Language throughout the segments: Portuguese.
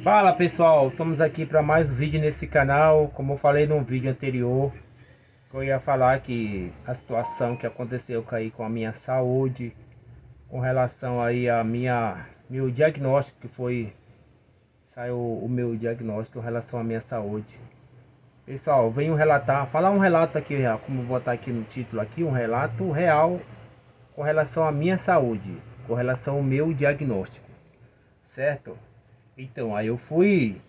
Fala pessoal, estamos aqui para mais um vídeo nesse canal. Como eu falei no vídeo anterior, que eu ia falar que a situação que aconteceu aí com a minha saúde, com relação aí a meu diagnóstico, que foi saiu o meu diagnóstico com relação à minha saúde. Pessoal, eu venho relatar, falar um relato aqui, como botar aqui no título aqui, um relato real com relação à minha saúde, com relação ao meu diagnóstico, certo? Então, aí eu fui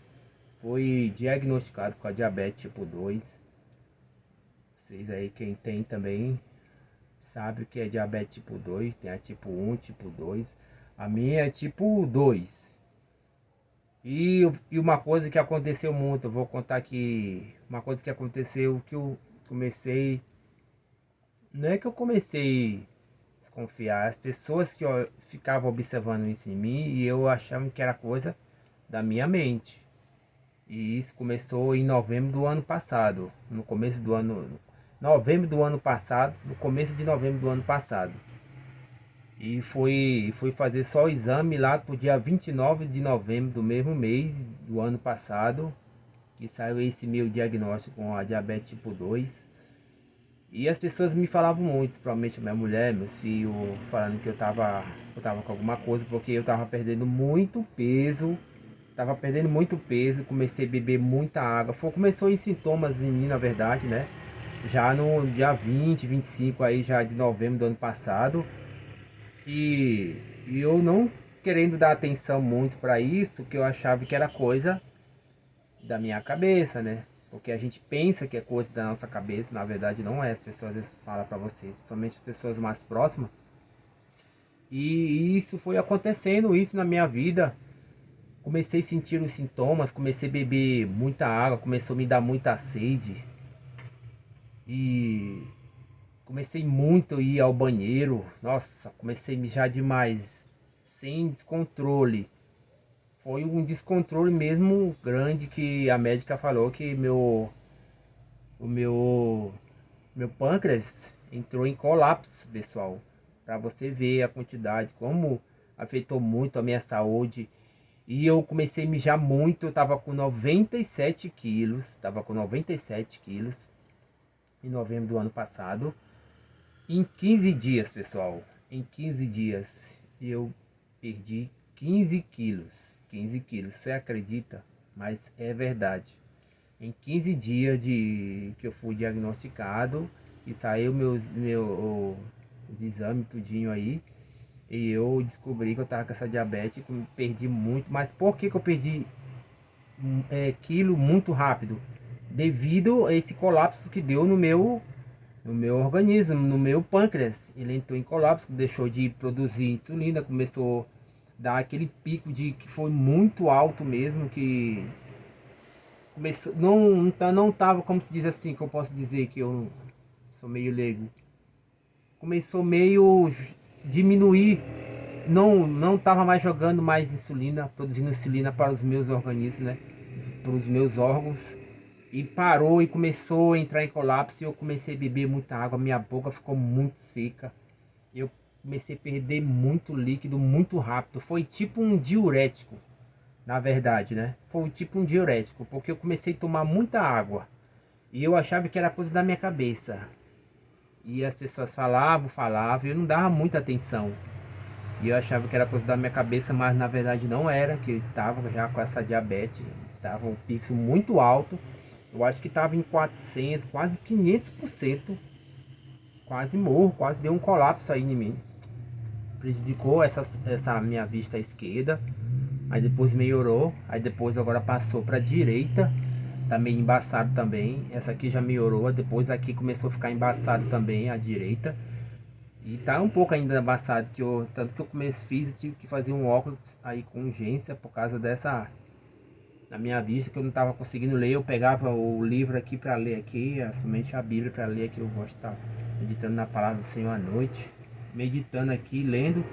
diagnosticado com a diabetes tipo 2. Vocês aí, quem tem também, sabe o que é diabetes tipo 2. Tem a tipo 1, tipo 2. A minha é tipo 2. E uma coisa que aconteceu muito, eu vou contar aqui. Uma coisa que aconteceu que eu comecei. Não é que eu comecei a desconfiar. As pessoas que ficavam observando isso em mim e eu achava que era coisa da minha mente. E isso começou em novembro do ano passado. No começo do ano. Novembro do ano passado. No começo de novembro do ano passado. E fui fazer só o exame lá pro dia 29 de novembro do mesmo mês do ano passado. Que saiu esse meu diagnóstico com a diabetes tipo 2. E as pessoas me falavam muito, principalmente minha mulher, meus filhos, falando que eu tava com alguma coisa, porque eu tava perdendo muito peso. Tava perdendo muito peso, comecei a beber muita água. Começou em sintomas em mim, na verdade, né? Já no dia 20, 25 aí já de novembro do ano passado. E eu não querendo dar atenção muito para isso, que eu achava que era coisa da minha cabeça, né? Porque a gente pensa que é coisa da nossa cabeça, na verdade não é. As pessoas às vezes falam para você, somente as pessoas mais próximas. E isso foi acontecendo, isso na minha vida. Comecei a sentir os sintomas, comecei a beber muita água, começou a me dar muita sede. E comecei muito a ir ao banheiro. Nossa, comecei a mijar demais, sem descontrole. Foi um descontrole mesmo grande que a médica falou que o meu pâncreas entrou em colapso, pessoal. Para você ver a quantidade, como afetou muito a minha saúde. E eu comecei a mijar muito, eu tava com 97 quilos, tava com 97 quilos em novembro do ano passado. Em 15 dias, pessoal, em 15 dias eu perdi 15 quilos. 15 quilos, você acredita? Mas é verdade. Em 15 dias de que eu fui diagnosticado e saiu os exames tudinho aí, e eu descobri que eu tava com essa diabetes, perdi muito. Mas por que que eu perdi quilo muito rápido? Devido a esse colapso que deu no meu organismo, no meu pâncreas. Ele entrou em colapso, deixou de produzir insulina, começou a dar aquele pico de que foi muito alto mesmo, que começou, não tava, como se diz assim, que eu posso dizer que eu sou meio leigo. Começou meio diminuir, não tava mais jogando mais insulina, produzindo insulina para os meus organismos, né? Para os meus órgãos. E parou e começou a entrar em colapso. E eu comecei a beber muita água, minha boca ficou muito seca. Eu comecei a perder muito líquido muito rápido. Foi tipo um diurético, na verdade, né? Foi tipo um diurético, porque eu comecei a tomar muita água. E eu achava que era coisa da minha cabeça. E as pessoas falavam, e eu não dava muita atenção. E eu achava que era coisa da minha cabeça, mas na verdade não era, que eu estava já com essa diabetes. Tava um pixel muito alto. Eu acho que estava em 400, quase 500%. Quase morro, quase deu um colapso aí em mim. Prejudicou essa minha vista esquerda. Aí depois melhorou. Aí depois agora passou para a direita. Tá meio embaçado também. Essa aqui já melhorou. Depois aqui começou a ficar embaçado também a direita. E tá um pouco ainda embaçado. Tanto que eu fiz e tive que fazer um óculos aí com urgência por causa dessa. Na minha vista, que eu não estava conseguindo ler. Eu pegava o livro aqui para ler aqui. Somente a Bíblia para ler aqui. Eu gosto de estar meditando na palavra do Senhor à noite. Meditando aqui, lendo.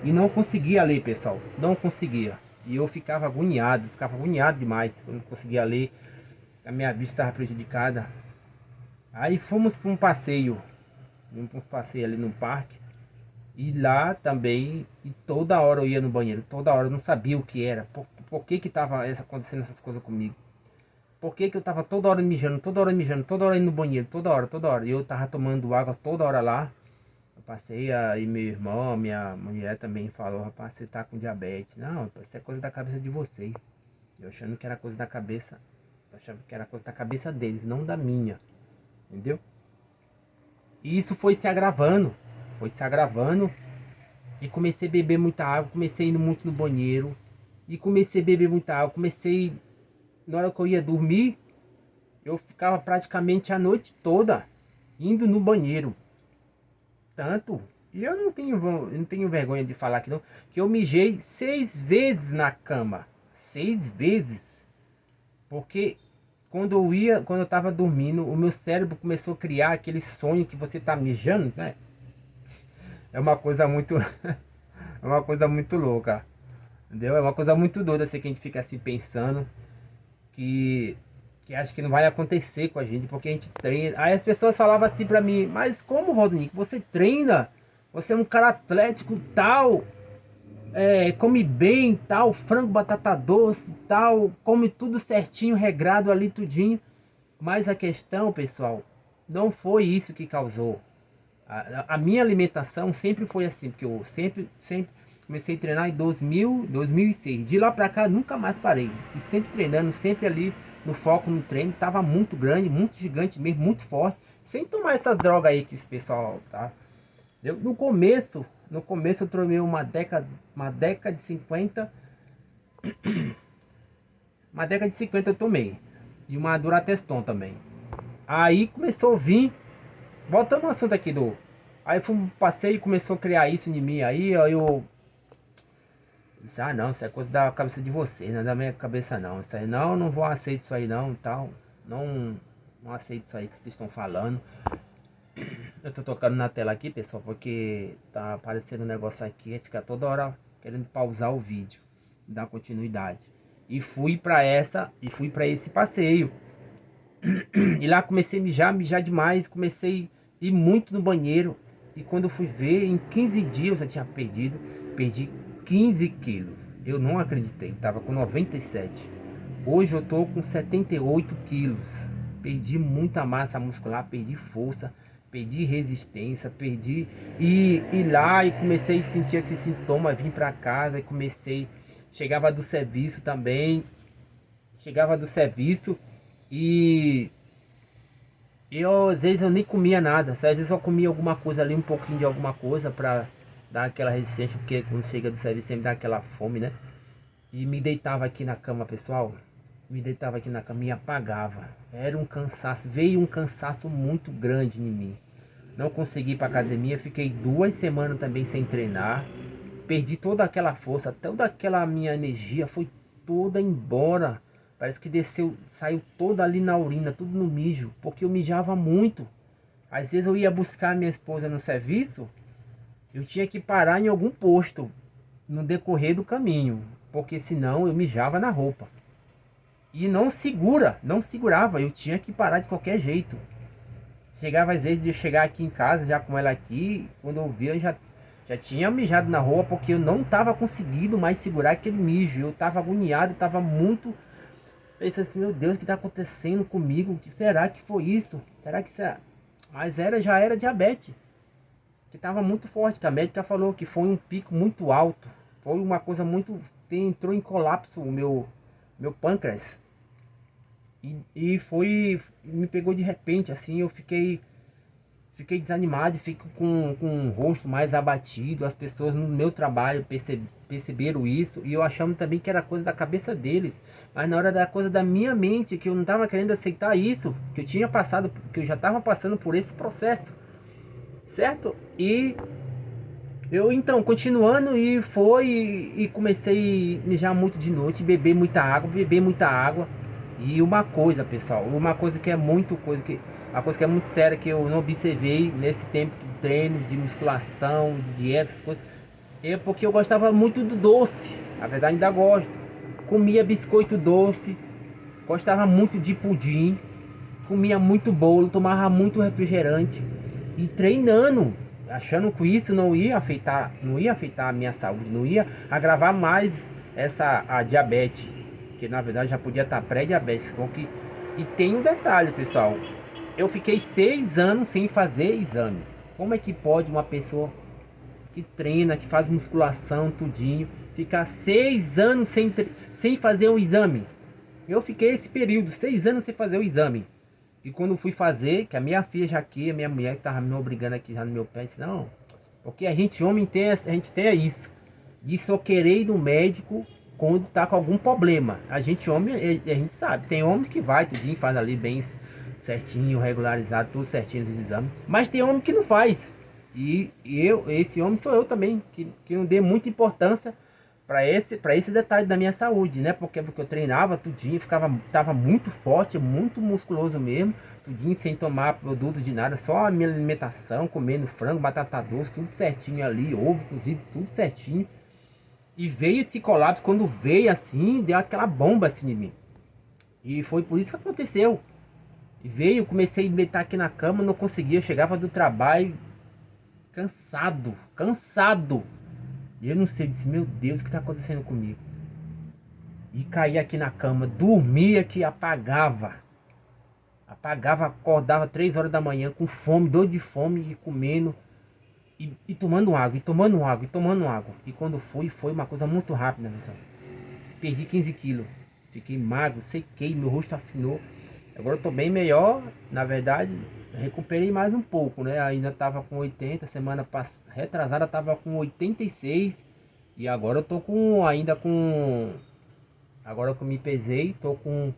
E não conseguia ler, pessoal. Não conseguia. E eu ficava agoniado demais. Eu não conseguia ler. A minha vista estava prejudicada. Aí fomos para um passeio. Fomos para um passeio ali no parque. E lá também, e toda hora eu ia no banheiro, toda hora eu não sabia o que era, por que que tava acontecendo essas coisas comigo. Por que que eu tava toda hora mijando, toda hora mijando, toda hora indo no banheiro, toda hora, toda hora. E eu tava tomando água toda hora lá. Eu passei aí, meu irmão, minha mulher também falou, rapaz, você tá com diabetes. Não, rapaz, isso é coisa da cabeça de vocês. Eu achando que era coisa da cabeça, eu achava que era coisa da cabeça deles, não da minha. Entendeu? E isso foi se agravando. E comecei a beber muita água, comecei indo muito no banheiro. E comecei a beber muita água, comecei, na hora que eu ia dormir, eu ficava praticamente a noite toda indo no banheiro. Tanto, e eu não tenho vergonha de falar que não, que eu mijei 6 vezes na cama. 6 vezes. Porque quando eu tava dormindo, o meu cérebro começou a criar aquele sonho que você tá mijando, né? É uma coisa muito é uma coisa muito louca. Entendeu? É uma coisa muito doida assim que a gente fica assim pensando que acha que não vai acontecer com a gente porque a gente treina. Aí as pessoas falavam assim pra mim: "Mas como, Rodrigo? Você treina? Você é um cara atlético tal, come bem, tal, frango, batata doce, tal, come tudo certinho, regrado ali tudinho". Mas a questão, pessoal, não foi isso que causou. A minha alimentação sempre foi assim, porque eu sempre comecei a treinar em 2006. De lá pra cá nunca mais parei. E sempre treinando, sempre ali no foco no treino. Tava muito grande, muito gigante mesmo, muito forte. Sem tomar essas drogas aí que esse pessoal tá. No começo eu tomei uma Deca de 50. Uma Deca de 50 eu tomei. E uma Durateston também. Aí começou a vir. Voltando ao assunto aqui do. Aí passei e começou a criar isso em mim. Aí eu disse: "Ah, não, isso é coisa da cabeça de vocês, não é da minha cabeça não. Isso aí não vou aceitar isso aí não, tal. Não, não aceito isso aí que vocês estão falando". Eu tô tocando na tela aqui, pessoal, porque tá aparecendo um negócio aqui, fica toda hora querendo pausar o vídeo, dar continuidade. E fui para esse passeio. E lá comecei a mijar demais, comecei a ir muito no banheiro. E quando eu fui ver, em 15 dias eu já tinha perdi 15 quilos. Eu não acreditei, tava com 97. Hoje eu tô com 78 quilos. Perdi muita massa muscular, perdi força, perdi resistência, perdi... E lá e comecei a sentir esse sintoma, vim pra casa e comecei... Chegava do serviço também, e às vezes eu nem comia nada, às vezes eu comia alguma coisa ali, um pouquinho de alguma coisa pra dar aquela resistência, porque quando chega do serviço sempre dá aquela fome, né? E me deitava aqui na cama, pessoal, me deitava aqui na cama e apagava. Era um cansaço, veio um cansaço muito grande em mim. Não consegui ir pra academia, fiquei 2 semanas também sem treinar. Perdi toda aquela força, toda aquela minha energia foi toda embora. Parece que desceu, saiu toda ali na urina, tudo no mijo, porque eu mijava muito. Às vezes eu ia buscar minha esposa no serviço, eu tinha que parar em algum posto no decorrer do caminho, porque senão eu mijava na roupa. E não segurava, eu tinha que parar de qualquer jeito. Chegava às vezes de chegar aqui em casa já com ela aqui, quando eu via já tinha mijado na rua, porque eu não estava conseguindo mais segurar aquele mijo. Eu estava agoniado, estava muito pensando que, meu Deus, o que está acontecendo comigo? O que será que foi isso? Será que isso é... Mas já era diabetes, que estava muito forte, que a médica falou que foi um pico muito alto. Foi uma coisa muito... Entrou em colapso o meu pâncreas. Me pegou de repente, assim, eu fiquei desanimado, fico com o rosto mais abatido. As pessoas no meu trabalho perceberam isso, e eu achando também que era coisa da cabeça deles, mas na hora da coisa da minha mente, que eu não estava querendo aceitar isso, que eu já estava passando por esse processo, certo? E eu então, continuando, e comecei a mijar muito de noite, beber muita água. E uma coisa, pessoal, uma coisa que é uma coisa que é muito séria, que eu não observei nesse tempo de treino, de musculação, de dieta, essas coisas, é porque eu gostava muito do doce. Na verdade ainda gosto. Comia biscoito doce, gostava muito de pudim, comia muito bolo, tomava muito refrigerante e treinando, achando que isso não ia afetar a minha saúde, não ia agravar mais a diabetes, que na verdade já podia estar pré-diabetes. E tem um detalhe, pessoal, eu fiquei 6 anos sem fazer exame. Como é que pode uma pessoa que treina, que faz musculação, tudinho, ficar 6 anos sem fazer um exame? Eu fiquei esse período, 6 anos sem fazer o exame. E quando fui fazer, que a minha filha já aqui, a minha mulher que tava me obrigando aqui já no meu pé, disse, não, porque a gente homem tem, a gente tem isso, de só querer ir no médico quando tá com algum problema. A gente homem, a gente sabe, tem homens que vai, tudinho, faz ali bem certinho, regularizado, tudo certinho nos exames. Mas tem homem que não faz. E esse homem sou eu também, que não dei muita importância para esse detalhe da minha saúde, né? Porque eu treinava tudinho, tava muito forte, muito musculoso mesmo, tudinho sem tomar produto de nada, só a minha alimentação, comendo frango, batata doce, tudo certinho ali, ovo cozido, tudo certinho. E veio esse colapso, quando veio assim, deu aquela bomba assim em mim. E foi por isso que aconteceu. E veio, comecei a deitar aqui na cama, não conseguia, eu chegava do trabalho cansado, cansado. E eu não sei, eu disse, meu Deus, o que está acontecendo comigo? E caía aqui na cama, dormia que apagava. Apagava, acordava 3 horas da manhã com fome, doido de fome e comendo. E tomando água, e tomando água, e tomando água. E quando foi uma coisa muito rápida, pessoal. Perdi 15 quilos. Fiquei magro, sequei, meu rosto afinou. Agora eu tô bem melhor, na verdade, recuperei mais um pouco, né? Ainda tava com 80, retrasada tava com 86 e agora eu tô agora que eu me pesei, tô com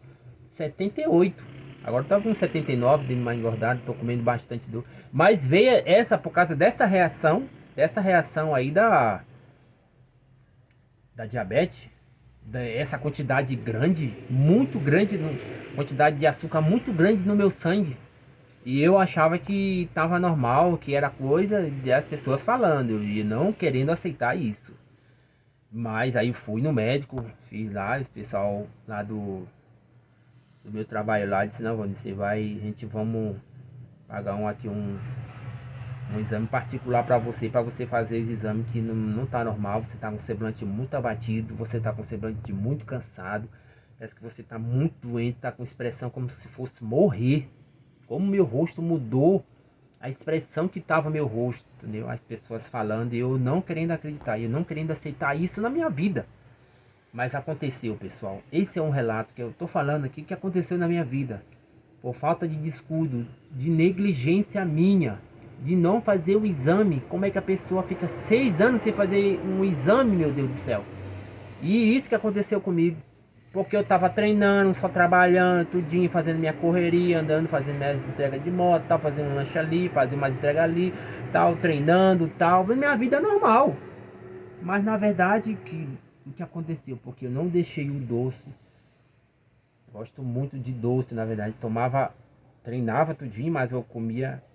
78. Agora eu tava com 79, dei mais engordado, tô comendo bastante doce. Mas veio essa por causa dessa reação aí da diabetes, essa quantidade grande, muito grande, quantidade de açúcar muito grande no meu sangue. E eu achava que estava normal, que era coisa das pessoas falando, e não querendo aceitar isso. Mas aí eu fui no médico, fiz lá, o pessoal lá do meu trabalho lá disse, não, você vai, a gente vamos pagar um exame particular para você fazer os exames que não tá normal, você tá com o semblante muito abatido, você tá com o semblante muito cansado, parece que você tá muito doente, tá com expressão como se fosse morrer. Como meu rosto mudou, a expressão que tava meu rosto, entendeu? As pessoas falando e eu não querendo acreditar, eu não querendo aceitar isso na minha vida. Mas aconteceu, pessoal. Esse é um relato que eu tô falando aqui que aconteceu na minha vida. Por falta de descuido, de negligência minha, de não fazer o exame. Como é que a pessoa fica 6 anos sem fazer um exame, meu Deus do céu? E isso que aconteceu comigo. Porque eu tava treinando, só trabalhando, tudinho, fazendo minha correria, andando, fazendo minhas entregas de moto, tal, fazendo um lanche ali, fazendo mais entrega ali, tal, treinando, tal, minha vida é normal. Mas na verdade, o que aconteceu? Porque eu não deixei o doce. Gosto muito de doce, na verdade. Treinava tudinho, mas eu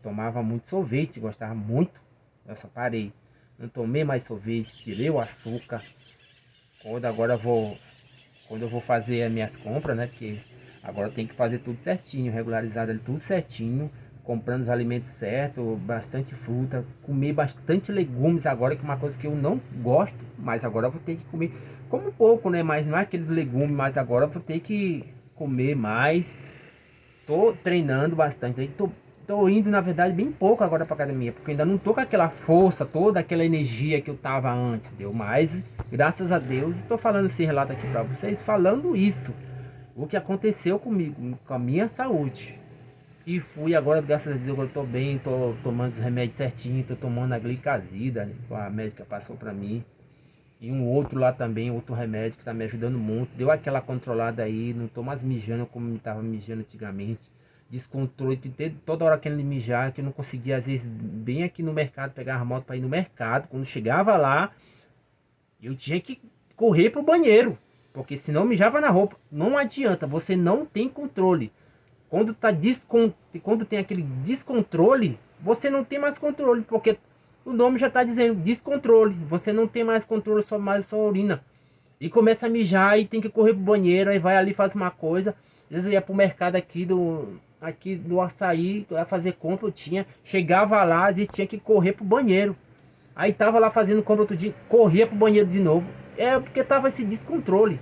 tomava muito sorvete, gostava muito. Eu só parei. Não tomei mais sorvete, tirei o açúcar. Quando eu vou fazer as minhas compras, né? Porque agora tem que fazer tudo certinho, regularizado ali, tudo certinho. Comprando os alimentos certos, bastante fruta, comer bastante legumes agora, que é uma coisa que eu não gosto, mas agora eu vou ter que comer. Como um pouco, né? Mas não é aqueles legumes, mas agora eu vou ter que comer mais. Tô treinando bastante, tô indo, na verdade, bem pouco agora pra academia, porque ainda não tô com aquela força toda, aquela energia que eu tava antes, deu mais, graças a Deus, e tô falando esse relato aqui pra vocês, falando isso, o que aconteceu comigo, com a minha saúde. E fui agora, graças a Deus, eu tô bem, tô tomando os remédios certinho, tô tomando a glicazida, né, que a médica passou pra mim. E um outro lá também, outro remédio que tá me ajudando muito. Deu aquela controlada aí, não tô mais mijando como me tava mijando antigamente. Descontrole de ter toda hora querendo mijar, que eu não conseguia, às vezes, bem aqui no mercado, pegar a moto para ir no mercado. Quando chegava lá, eu tinha que correr pro banheiro, porque senão eu mijava na roupa. Não adianta, você não tem controle. Quando tem aquele descontrole, você não tem mais controle, porque o nome já está dizendo descontrole. Você não tem mais controle sobre mais sua urina. E começa a mijar e tem que correr pro banheiro. Aí vai ali, faz uma coisa. Às vezes eu ia pro mercado aqui do açaí, ia fazer compra, eu tinha. Chegava lá, às vezes tinha que correr pro banheiro. Aí tava lá fazendo compra outro dia, corria pro banheiro de novo. É porque tava esse descontrole.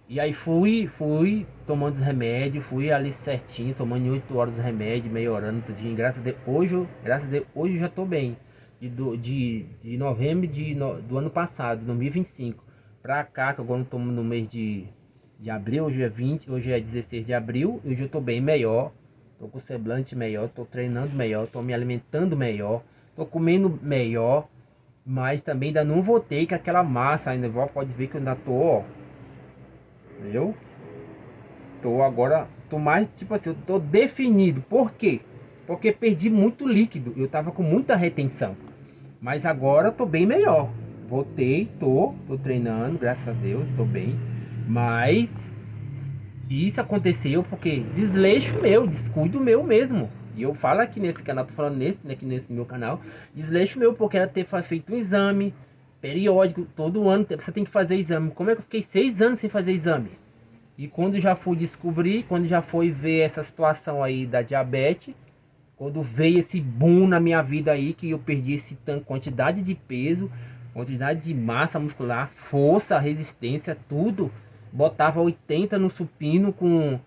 E aí fui tomando os remédios, fui ali certinho, tomando em 8 horas os remédios, melhorando tudinho. Graças a Deus, hoje eu já tô bem. De novembro do ano passado, 2025, pra cá, que agora eu tô no mês de abril, hoje é 20, hoje é 16 de abril, e hoje eu tô bem melhor. Tô com semblante melhor, tô treinando melhor, tô me alimentando melhor, tô comendo melhor, mas também ainda não voltei com aquela massa ainda. Pode ver que eu ainda tô, ó. Eu tô agora, tô mais, tipo assim, eu tô definido. Por quê? Porque perdi muito líquido. Eu tava com muita retenção. Mas agora eu tô bem melhor. Voltei, tô treinando, graças a Deus, tô bem. Mas isso aconteceu porque desleixo meu, descuido meu mesmo. E eu falo aqui nesse canal, tô falando nesse, né, aqui nesse meu canal, desleixo meu porque era ter feito um exame periódico, todo ano você tem que fazer exame. Como é que eu fiquei 6 anos sem fazer exame? E quando já fui descobrir, quando já foi ver essa situação aí da diabetes, quando veio esse boom na minha vida aí, que eu perdi esse tanto, quantidade de peso, quantidade de massa muscular, força, resistência, tudo. Botava 80 no supino com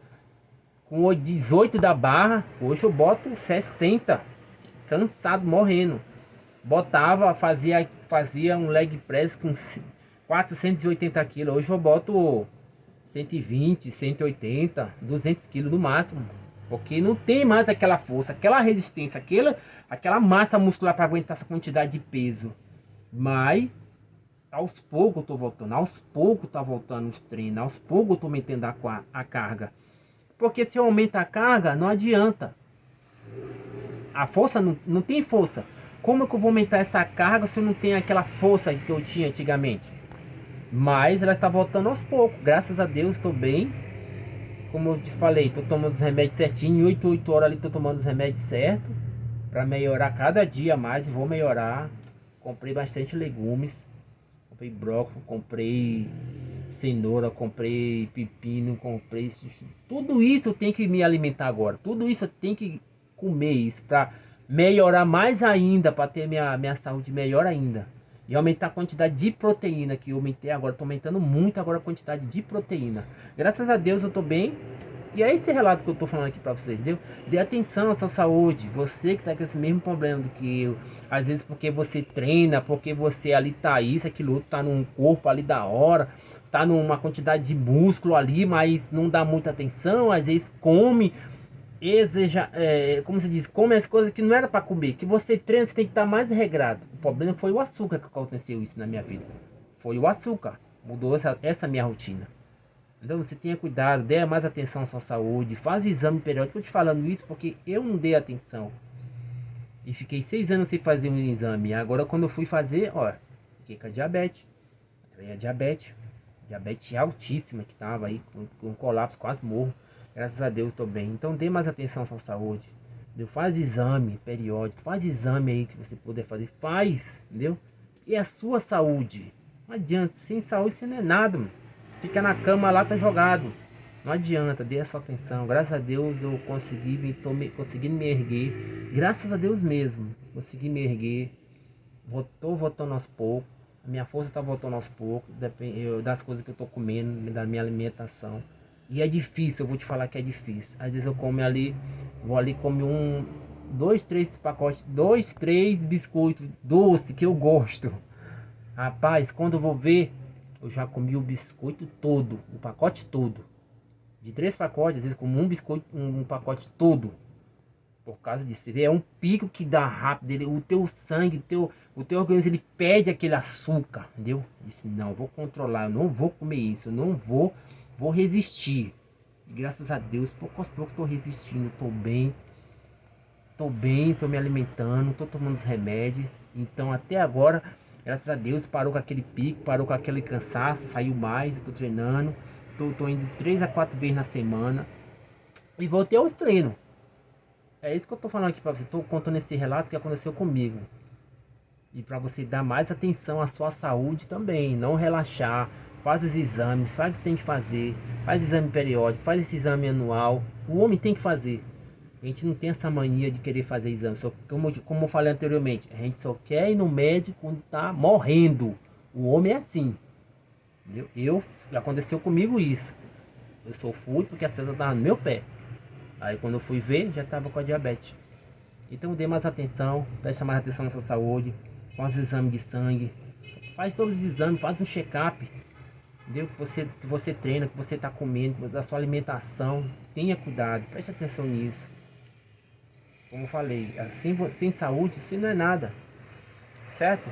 18 da barra, hoje eu boto 60, cansado, morrendo. Botava, fazia um leg press com 480 quilos, hoje eu boto 120, 180, 200 quilos no máximo. Porque não tem mais aquela força, aquela resistência, aquela massa muscular para aguentar essa quantidade de peso. Mas aos poucos eu tô voltando, aos poucos tá voltando os treinos, aos poucos eu tô metendo a carga. Porque se eu aumentar a carga, não adianta. A força não tem força. Como é que eu vou aumentar essa carga se eu não tenho aquela força que eu tinha antigamente? Mas ela está voltando aos poucos. Graças a Deus estou bem. Como eu te falei, estou tomando os remédios certinho. Em 8 horas ali estou tomando os remédios certos. Para melhorar cada dia mais. E vou melhorar. Comprei bastante legumes. Comprei brócolis, comprei cenoura, comprei pepino, comprei... Tudo isso eu tenho que me alimentar agora. Tudo isso eu tenho que comer isso. Para melhorar mais ainda. Para ter minha saúde melhor ainda. E aumentar a quantidade de proteína que eu aumentei agora. Estou aumentando muito agora a quantidade de proteína. Graças a Deus eu estou bem. E é esse relato que eu estou falando aqui para vocês, entendeu? Dê atenção à sua saúde. Você que está com esse mesmo problema do que eu. Às vezes porque você treina, porque você ali tá isso, aquilo outro, tá num corpo ali da hora. Tá numa quantidade de músculo ali, mas não dá muita atenção. Às vezes come, como se diz, come as coisas que não era para comer. Que você treina, você tem que estar mais regrado. O problema foi o açúcar que aconteceu isso na minha vida. Foi o açúcar. Mudou essa minha rotina. Então você tenha cuidado, dê mais atenção à sua saúde, faz o exame periódico. Eu te falando isso porque eu não dei atenção. E fiquei 6 anos sem fazer um exame. Agora quando eu fui fazer, ó, fiquei com a diabetes. A diabetes. Diabetes altíssima que tava aí, com colapso, quase morro. Graças a Deus estou bem. Então dê mais atenção à sua saúde. Entendeu? Faz exame periódico, faz exame aí que você puder fazer. Faz, entendeu? E a sua saúde. Não adianta, sem saúde você não é nada, mano. Fica na cama lá, tá jogado. Não adianta, dê a sua atenção. Graças a Deus eu consegui me erguer. Graças a Deus mesmo. Consegui me erguer. Tô voltando aos poucos. A minha força tá voltando aos poucos. Das coisas que eu tô comendo, da minha alimentação. E é difícil, eu vou te falar que é difícil. Às vezes eu como ali, vou ali comer 2, 3 pacotes, 2, 3 biscoitos doce que eu gosto. Rapaz, quando eu vou ver, eu já comi o biscoito todo, o pacote todo. De 3 pacotes, às vezes como um biscoito, um pacote todo. Por causa disso, é um pico que dá rápido, o teu sangue, o teu organismo, ele pede aquele açúcar, entendeu? Disse, não, eu vou controlar, eu não vou comer isso, eu não vou resistir. E graças a Deus, pouco aos poucos estou resistindo, estou bem, estou me alimentando, estou tomando os remédios. Então até agora, graças a Deus, parou com aquele pico, parou com aquele cansaço, saiu mais, estou treinando, estou indo 3 a 4 vezes na semana e voltei aos treinos. É isso que eu tô falando aqui pra você. Tô contando esse relato que aconteceu comigo. E para você dar mais atenção à sua saúde também. Não relaxar. Faz os exames. Faz o que tem que fazer. Faz exame periódico. Faz esse exame anual. O homem tem que fazer. A gente não tem essa mania de querer fazer exame. Só, como eu falei anteriormente. A gente só quer ir no médico quando tá morrendo. O homem é assim. Aconteceu comigo isso. Eu só fui porque as pessoas estavam no meu pé. Aí quando eu fui ver, já estava com a diabetes. Então dê mais atenção, preste mais atenção na sua saúde, faz os exames de sangue, faz todos os exames, faz um check-up, entendeu? Que você treina, que você está comendo, da sua alimentação, tenha cuidado, preste atenção nisso. Como eu falei, assim, sem saúde, você não é nada, certo?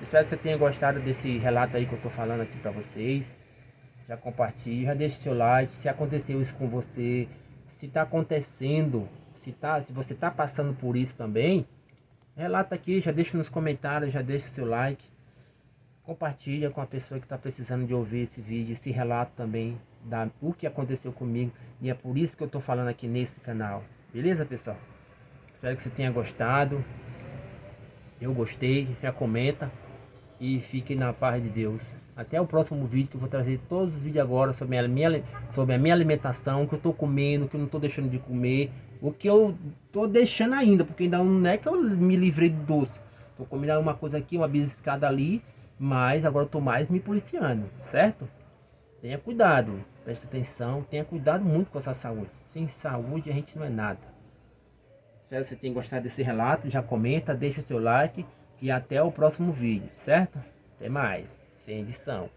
Espero que você tenha gostado desse relato aí que eu estou falando aqui para vocês. Já compartilhe, já deixe seu like, se aconteceu isso com você, se está acontecendo, se você está passando por isso também, relata aqui, já deixa nos comentários, já deixa seu like, compartilha com a pessoa que está precisando de ouvir esse vídeo, esse relato também, o que aconteceu comigo, e é por isso que eu estou falando aqui nesse canal, beleza pessoal? Espero que você tenha gostado, eu gostei, já comenta. E fique na paz de Deus. Até o próximo vídeo, que eu vou trazer todos os vídeos agora sobre sobre a minha alimentação, o que eu tô comendo, o que eu não tô deixando de comer, o que eu tô deixando ainda, porque ainda não é que eu me livrei do doce. Tô comendo uma coisa aqui, uma beliscada ali, mas agora eu tô mais me policiando, certo? Tenha cuidado, preste atenção, tenha cuidado muito com a sua saúde. Sem saúde a gente não é nada. Espero que você tenha gostado desse relato, já comenta, deixa o seu like. E até o próximo vídeo, certo? Até mais, sem edição.